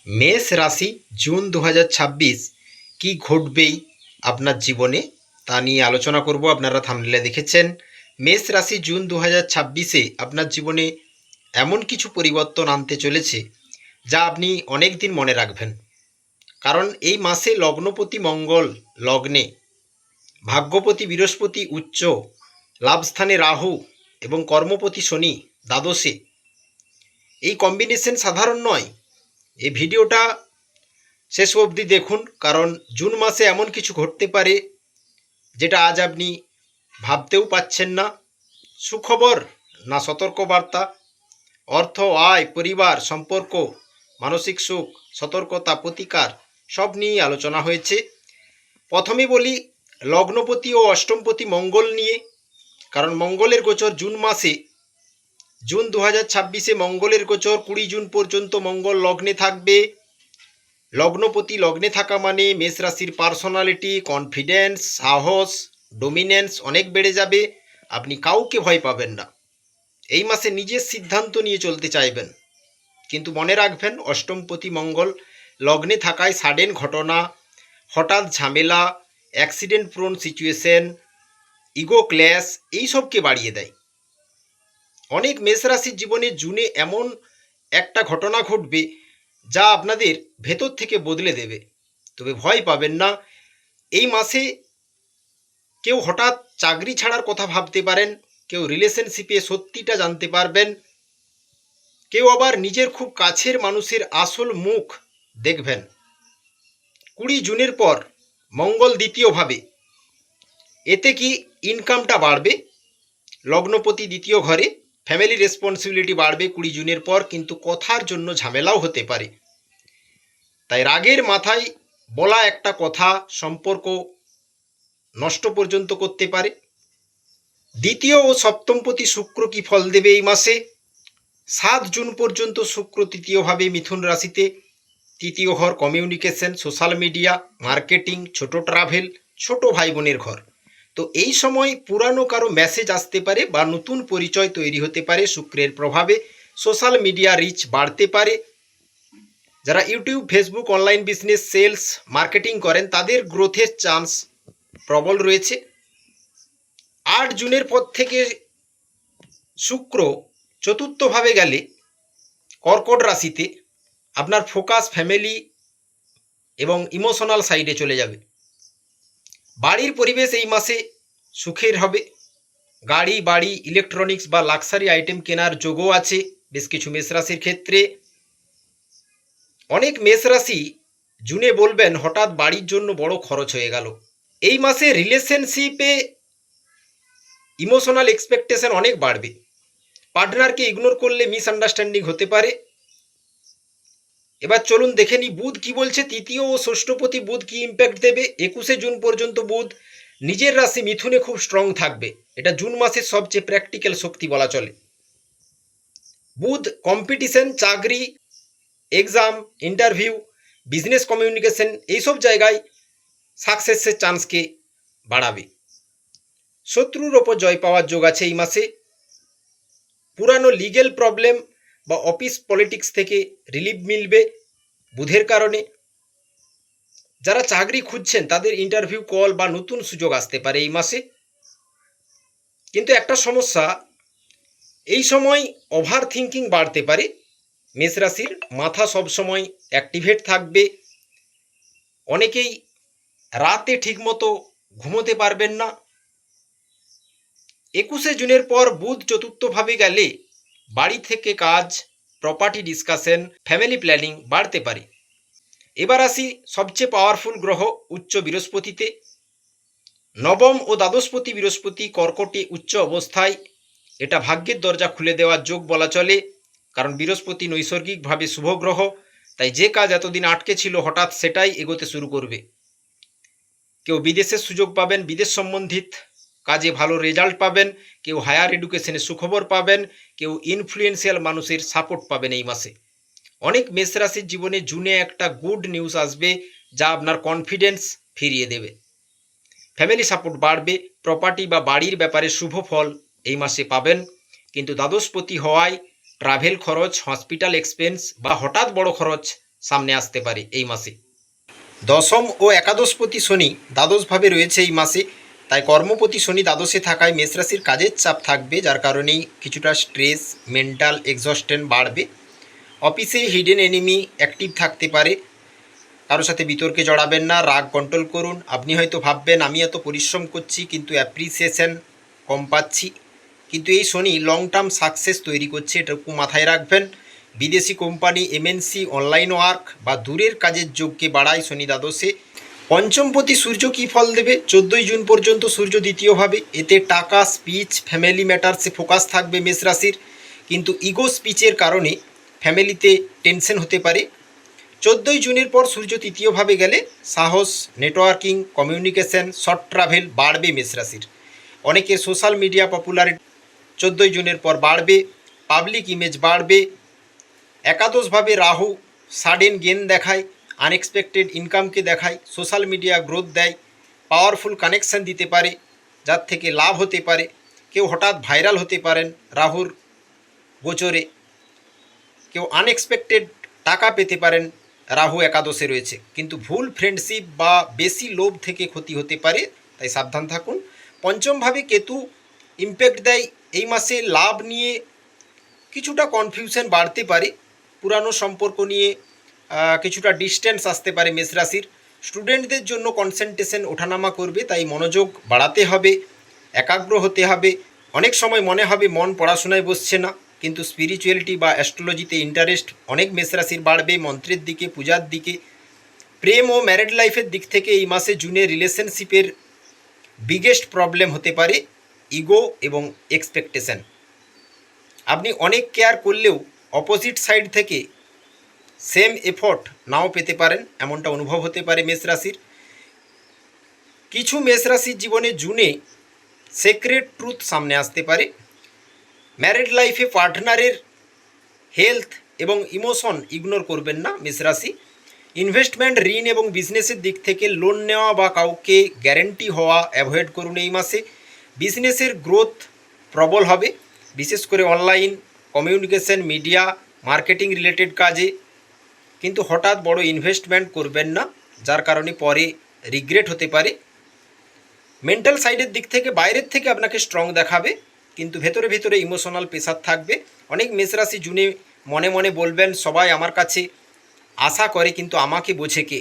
মেষ রাশি জুন 2026 কি ঘটবেই আপনার জীবনে তা নিয়ে আলোচনা করব। আপনারা থাম্বনেলে দেখেছেন, মেষ রাশি জুন 2026-এ আপনার জীবনে এমন কিছু পরিবর্তন আনতে চলেছে যা আপনি অনেক দিন মনে রাখবেন। কারণ এই মাসে লগ্নপতি মঙ্গল লগ্নে, ভাগ্যপতি বৃহস্পতি উচ্চ, লাভস্থানে রাহু এবং কর্মপতি শনি দ্বাদশে। এই কম্বিনেশন সাধারণ নয়। এই ভিডিওটা শেষ অবধি দেখুন, কারণ জুন মাসে এমন কিছু ঘটতে পারে যেটা আজ আপনি ভাবতেও পাচ্ছেন না। সুখবর না সতর্কবার্তা, অর্থ, আয়, পরিবার, সম্পর্ক, মানসিক সুখ, সতর্কতা, প্রতিকার সব নিয়েই আলোচনা হয়েছে। প্রথমে বলি লগ্নপতি ও অষ্টমপতি মঙ্গল নিয়ে। কারণ মঙ্গলের গোচর জুন মাসে, জুন 2026-এ মঙ্গলের গোচর 20 জুন পর্যন্ত মঙ্গল লগ্নে থাকবে। লগ্নপতি লগ্নে থাকা মানে মেষ রাশির পার্সোনালিটি, কনফিডেন্স, সাহস, ডোমিনেন্স অনেক বেড়ে যাবে। আপনি কাউকে ভয় পাবেন না। এই মাসে নিজের সিদ্ধান্ত নিয়ে চলতে চাইবেন। কিন্তু মনে রাখবেন, অষ্টমপতি মঙ্গল লগ্নে থাকায় সাডেন ঘটনা, হঠাৎ ঝামেলা, accident prone situation, ego clash এইসবকে বাড়িয়ে দেয়। অনেক মেষ রাশির জীবনে জুনে এমন একটা ঘটনা ঘটবে যা আপনাদের ভেতর থেকে বদলে দেবে। তবে ভয় পাবেন না। এই মাসে কেউ হঠাৎ চাকরি ছাড়ার কথা ভাবতে পারেন, কেউ রিলেশনশিপে সত্যিটা জানতে পারবেন, কেউ আবার নিজের খুব কাছের মানুষের আসল মুখ দেখবেন। 20 জুনের পর মঙ্গল দ্বিতীয়ভাবে, এতে কি ইনকামটা বাড়বে। লগ্নপতি দ্বিতীয় ঘরে, ফ্যামিলি রেসপন্সিবিলিটি বাড়বে 20 জুনের পর, কিন্তু কথার জন্য ঝামেলাও হতে পারে। তাই রাগের মাথায় বলা একটা কথা সম্পর্ক নষ্ট পর্যন্ত করতে পারে। দ্বিতীয় ও সপ্তমপতি শুক্র কি ফল দেবে এই মাসে? 7 জুন পর্যন্ত শুক্র তৃতীয়ভাবে মিথুন রাশিতে। তৃতীয় ঘর কমিউনিকেশন, সোশ্যাল মিডিয়া, মার্কেটিং, ছোট ট্রাভেল, ছোট ভাই বোনের ঘর। তো এই সময় পুরানো কারো মেসেজ আসতে পারে বা নতুন পরিচয় তৈরি হতে পারে। শুক্রের প্রভাবে সোশ্যাল মিডিয়া রিচ বাড়তে পারে। যারা YouTube, Facebook, online business, sales, marketing করেন তাদের গ্রোথের চান্স প্রবল রয়েছে। 8 জুনের পর থেকে শুক্র চতুর্থভাবে গেলে কর্কট রাশিতে, আপনার ফোকাস ফ্যামিলি এবং ইমোশনাল সাইডে চলে যাবে। বাড়ির পরিবেশ এই মাসে সুখের হবে। গাড়ি, বাড়ি, ইলেকট্রনিক্স বা লাক্সারি আইটেম কেনার যোগও আছে বেশ কিছু মেষ রাশির ক্ষেত্রে। অনেক মেষ রাশি জুনে বলবেন হঠাৎ বাড়ির জন্য বড় খরচ হয়ে গেল। এই মাসে রিলেশনশিপে ইমোশনাল এক্সপেকটেশন অনেক বাড়বে। পার্টনারকে ইগনোর করলে মিসআন্ডারস্ট্যান্ডিং হতে পারে। এবার চলুন দেখে নিই বুধ কি বলছে। তৃতীয় ও ষষ্ঠপতি বুধ কি ইম্প্যাক্ট দেবে। 21 জুন পর্যন্ত বুধ নিজের রাশি মিথুনে খুব স্ট্রং থাকবে। এটা জুন মাসের সবচেয়ে প্র্যাকটিক্যাল শক্তি বলা চলে। বুধ কম্পিটিশন, চাকরি, এক্সাম, ইন্টারভিউ, বিজনেস কমিউনিকেশন এইসব জায়গায় সাকসেসের চান্সকে বাড়াবে। শত্রুর ওপর জয় পাওয়ার যোগ আছে এই মাসে। পুরানো লিগেল প্রবলেম বা অফিস পলিটিক্স থেকে রিলিফ মিলবে বুধের কারণে। যারা চাকরি খুঁজছেন তাদের ইন্টারভিউ কল বা নতুন সুযোগ আসতে পারে এই মাসে। কিন্তু একটা সমস্যা, এই সময় ওভার থিঙ্কিং বাড়তে পারে। মেষ রাশির মাথা সবসময় অ্যাক্টিভেট থাকবে। অনেকেই রাতে ঠিকমতো ঘুমোতে পারবেন না। 21 জুনের পর বুধ চতুর্থভাবে গেলে বাড়ি থেকে কাজ, প্রপার্টি ডিসকাশন, ফ্যামিলি প্ল্যানিং বাড়তে পারে। এবার আসি সবচেয়ে পাওয়ারফুল গ্রহ উচ্চ বৃহস্পতিতে। নবম ও দ্বাদশপতি বৃহস্পতি কর্কটে উচ্চ অবস্থায়। এটা ভাগ্যের দরজা খুলে দেওয়ার যোগ বলা চলে। কারণ বৃহস্পতি নৈসর্গিকভাবে শুভ গ্রহ। তাই যে কাজ এতদিন আটকে ছিল হঠাৎ সেটাই এগোতে শুরু করবে। কেউ বিদেশের সুযোগ পাবেন, বিদেশ সম্বন্ধিত কাজে ভালো রেজাল্ট পাবেন। কেউ হায়ার এডুকেশনে সুখবর পাবেন। কেউ ইনফ্লুয়েন্সিয়াল মানুষের সাপোর্ট পাবেন এই মাসে। অনেক মেষ রাশির জীবনে জুনে একটা গুড নিউজ আসবে যা আপনার কনফিডেন্স ফিরিয়ে দেবে। ফ্যামিলি সাপোর্ট বাড়বে। প্রপার্টি বা বাড়ির ব্যাপারে শুভ ফল এই মাসে পাবেন। কিন্তু দ্বাদশপতি হওয়ায় ট্রাভেল খরচ, হসপিটাল এক্সপেন্স বা হঠাৎ বড় খরচ সামনে আসতে পারে এই মাসে। দশম ও একাদশপতি শনি দ্বাদশভাবে রয়েছে এই মাসে, তাই কর্মপতি শনি দ্বাদশে থাকায় মেষ রাশির কাজের চাপ থাকবে, যার কারণেই কিছুটা স্ট্রেস, মেন্টাল এক্সস্টেন বাড়বে। অফিসে হিডেন এনিমি অ্যাক্টিভ থাকতে পারে। কারোর সাথে বিতর্কে জড়াবেন না, রাগ কন্ট্রোল করুন। আপনি হয়তো ভাববেন আমি এত পরিশ্রম করছি কিন্তু অ্যাপ্রিসিয়েশন কম পাচ্ছি, কিন্তু এই শনি লং টার্ম সাকসেস তৈরি করছে, এটুকু মাথায় রাখবেন। বিদেশি কোম্পানি, এমএনসি, অনলাইন ওয়ার্ক বা দূরের কাজের যোগকে বাড়ায় শনি দ্বাদশে। পঞ্চমপতি সূর্য কী ফল দেবে? 14ই জুন পর্যন্ত সূর্য দ্বিতীয়ভাবে, এতে টাকা, স্পিচ, ফ্যামিলি ম্যাটার্সে ফোকাস থাকবে মেষ রাশির, কিন্তু ইগো স্পিচের কারণে ফ্যামিলিতে টেনশন হতে পারে। 14ই জুনের পর সূর্য তৃতীয়ভাবে গেলে সাহস, নেটওয়ার্কিং, কমিউনিকেশন, শর্ট ট্রাভেল বাড়বে মেষ রাশির। অনেকের সোশ্যাল মিডিয়া পপুলারিটি 14ই জুনের পর বাড়বে, পাবলিক ইমেজ বাড়বে। একাদশভাবে রাহু সাডেন গেন দেখায়, আনএক্সপেক্টেড ইনকামকে দেখায়, সোশ্যাল মিডিয়া গ্রোথ দেয়, পাওয়ারফুল কানেকশান দিতে পারে যার থেকে লাভ হতে পারে। কেউ হঠাৎ ভাইরাল হতে পারেন রাহুর গোচরে, কেউ আনএক্সপেক্টেড টাকা পেতে পারেন, রাহু একাদশে রয়েছে। কিন্তু ভুল ফ্রেন্ডশিপ বা বেশি লোভ থেকে ক্ষতি হতে পারে, তাই সাবধান থাকুন। পঞ্চমভাবে কেতু ইমপ্যাক্ট দেয় এই মাসে, লাভ নিয়ে কিছুটা কনফিউশন বাড়তে পারে, পুরানো সম্পর্ক নিয়ে কিছুটা ডিস্টেন্স আসতে পারে মেষ রাশির। স্টুডেন্টদের জন্য কনসেন্ট্রেশন ওঠানামা করবে, তাই মনোযোগ বাড়াতে হবে, একাগ্র হতে হবে। অনেক সময় মনে হবে মন পড়াশোনায় বসছে না, কিন্তু স্পিরিচুয়ালিটি বা অ্যাস্ট্রোলজিতে ইন্টারেস্ট অনেক মেষ রাশির বাড়বে, মন্ত্রের দিকে, পূজার দিকে। প্রেম ও ম্যারিড লাইফের দিক থেকে এই মাসে জুনে রিলেশনশিপের বিগেস্ট প্রবলেম হতে পারে ইগো এবং এক্সপেকটেশন। আপনি অনেক কেয়ার করলেও অপোজিট সাইড থেকে সেম এফোর্ট নাও পেতে পারেন, এমনটা অনুভব হতে পারে মেষ রাশির। কিছু মেষ রাশির জীবনে জুনে সিক্রেট ট্রুথ সামনে আসতে পারে। ম্যারিড লাইফে পার্টনারের হেলথ এবং ইমোশন ইগনোর করবেন না মেষ রাশি। ইনভেস্টমেন্ট, ঋণ এবং বিজনেসের দিক থেকে লোন নেওয়া বা কাউকে গ্যারেন্টি হওয়া অ্যাভয়েড করুন এই মাসে। বিজনেসের গ্রোথ প্রবল হবে, বিশেষ করে online communication, media, marketing related কাজে। কিন্তু হঠাৎ বড় ইনভেস্টমেন্ট করবেন না, যার কারণে পরে রিগ্রেট হতে পারে। মেন্টাল সাইডের দিক থেকে বাইরের থেকে আপনাকে স্ট্রং দেখাবে, কিন্তু ভেতরে ভেতরে ইমোশনাল প্রেশার থাকবে। অনেক মেষ রাশি জুনে মনে মনে বলবেন সবাই আমার কাছে আশা করে কিন্তু আমাকে বোঝে কে।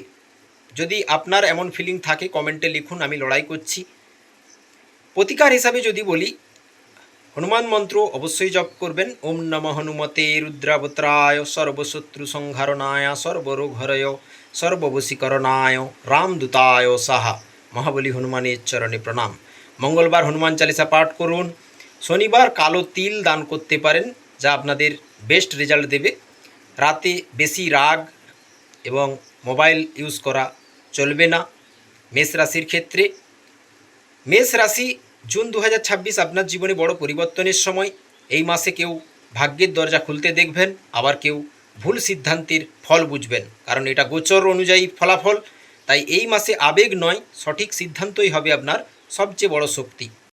যদি আপনার এমন ফিলিং থাকে কমেন্টে লিখুন, আমি লড়াই করছি। প্রতিকার হিসাবে যদি বলি, হনুমান মন্ত্র অবশ্যই জপ করবেন। ওম নমঃ হনুমতে রুদ্রাবত্রায় সর্বশত্রু সংহারণায় সর্বরোগহরয় সর্ববশীকরণায় রামদূতায় সাহা। মহাবলী হনুমানের চরণে প্রণাম। মঙ্গলবার হনুমান চালিসা পাঠ করুন। শনিবার কালো তিল দান করতে পারেন, যা আপনাদের বেস্ট রেজাল্ট দেবে। রাতে বেশি রাগ এবং মোবাইল ইউজ করা চলবে না মেষ রাশির ক্ষেত্রে। মেষ রাশি জুন 2026 আপনার জীবনে বড় পরিবর্তনের সময়। এই মাসে কেউ ভাগ্যের দরজা খুলতে দেখবেন, আবার কেউ ভুল সিদ্ধান্তের ফল বুঝবেন, কারণ এটা গোচর অনুযায়ী ফলাফল। তাই এই মাসে আবেগ নয়, সঠিক সিদ্ধান্তই হবে আপনার সবচেয়ে বড় শক্তি।